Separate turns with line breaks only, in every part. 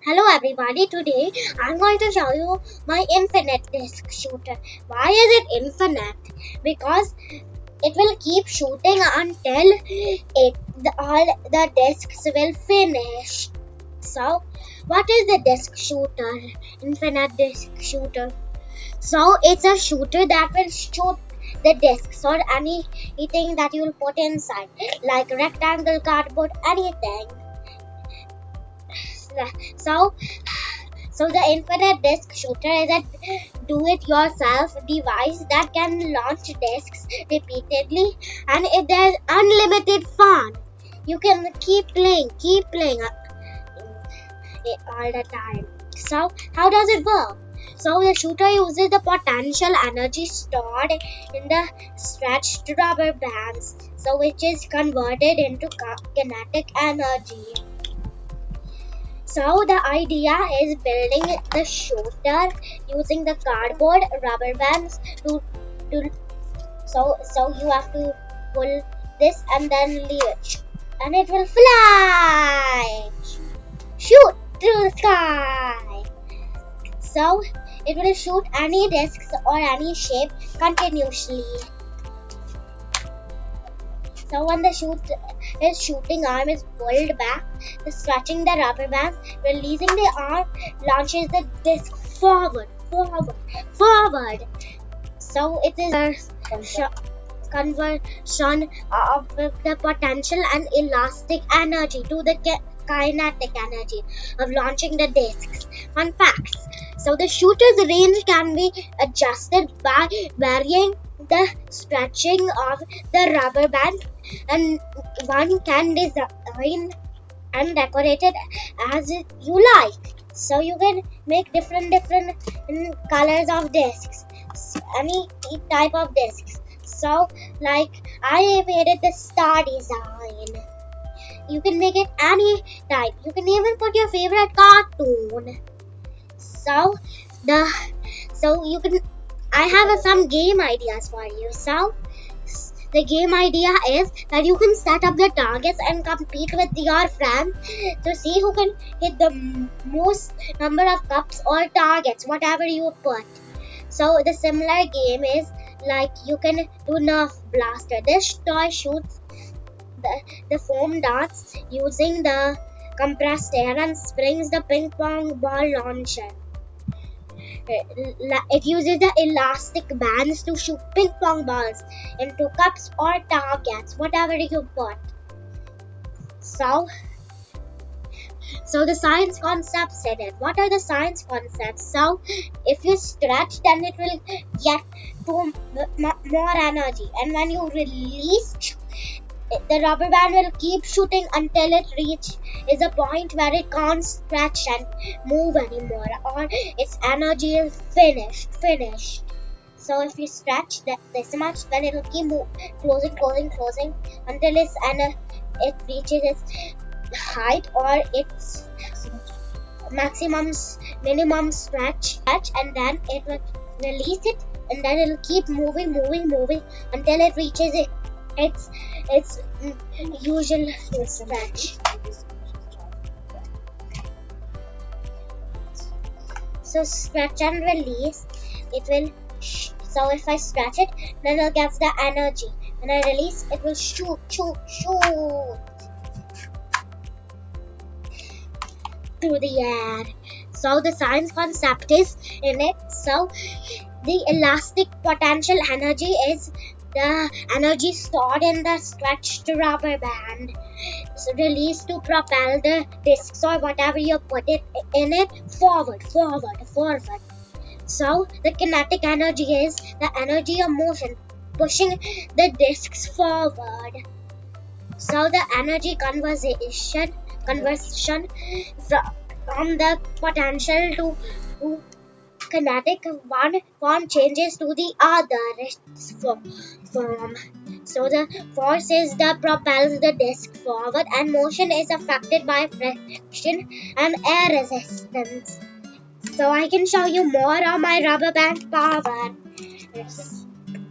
Hello everybody, today I'm going to show you my infinite disk shooter. Why is it infinite? Because it will keep shooting until all the disks will finish. So, what is the disk shooter? Infinite disk shooter. So, it's a shooter that will shoot the disks or anything that you will put inside, like rectangle, cardboard, anything. So, the infinite disk shooter is a do-it-yourself device that can launch disks repeatedly, and it has unlimited fun. You can keep playing all the time. So, how does it work? So, the shooter uses the potential energy stored in the stretched rubber bands, so which is converted into kinetic energy. So the idea is building the shooter using the cardboard rubber bands to so you have to pull this and then leave it, and it will fly, shoot through the sky. So it will shoot any discs or any shape continuously. So when the shooting arm is pulled back, stretching the rubber band, releasing the arm, launches the disc forward. So it is a conversion of the potential and elastic energy to the kinetic energy of launching the discs. Fun facts. So the shooter's range can be adjusted by varying the stretching of the rubber band, and one can design and decorate it as you like. So you can make different colors of discs, any type of discs. So like I made it the star design. You can make it any type. You can even put your favorite cartoon. So you can. I have some game ideas for you. So the game idea is that you can set up the targets and compete with your friends to see who can hit the most number of cups or targets, whatever you put. So the similar game is like you can do Nerf Blaster. This toy shoots the foam darts using the compressed air and springs the ping pong ball launcher. It uses the elastic bands to shoot ping pong balls into cups or targets, whatever you put. So the science concepts in it. What are the science concepts? So if you stretch, then it will get more energy, and when you release, the rubber band will keep shooting until it reaches a point where it can't stretch and move anymore, or its energy is finished. So if you stretch this much, then it will keep closing until it reaches its height or its minimum stretch, and then it will release it, and then it will keep moving until it reaches its usual stretch. So stretch and release, it will so if I stretch it, then it gets the energy. When I release, it will shoot through the air. So the science concept is in it. So the elastic potential energy is the energy stored in the stretched rubber band, released to propel the discs or whatever you put it in it forward. So the kinetic energy is the energy of motion pushing the discs forward. So the energy conversion from the potential to kinetic, one form changes to the other form. So the force is that propels the disc forward, and motion is affected by friction and air resistance. So I can show you more on my rubber band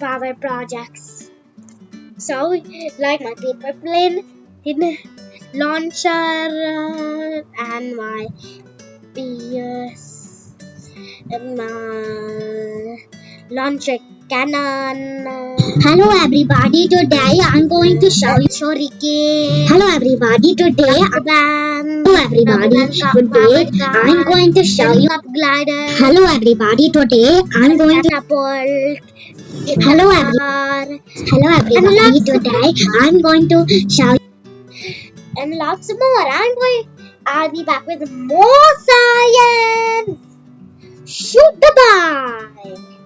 power projects. So like my paper plane launcher and my Spears. Launch a cannon. Hello everybody, today I'm going to show you shuriken. Hello everybody, today I'm going to show you glider. Hello everybody, today I'm going to catapult. Hello everybody, today I'm going to show you and lots more. I'll be back with more science. Shoot the bye.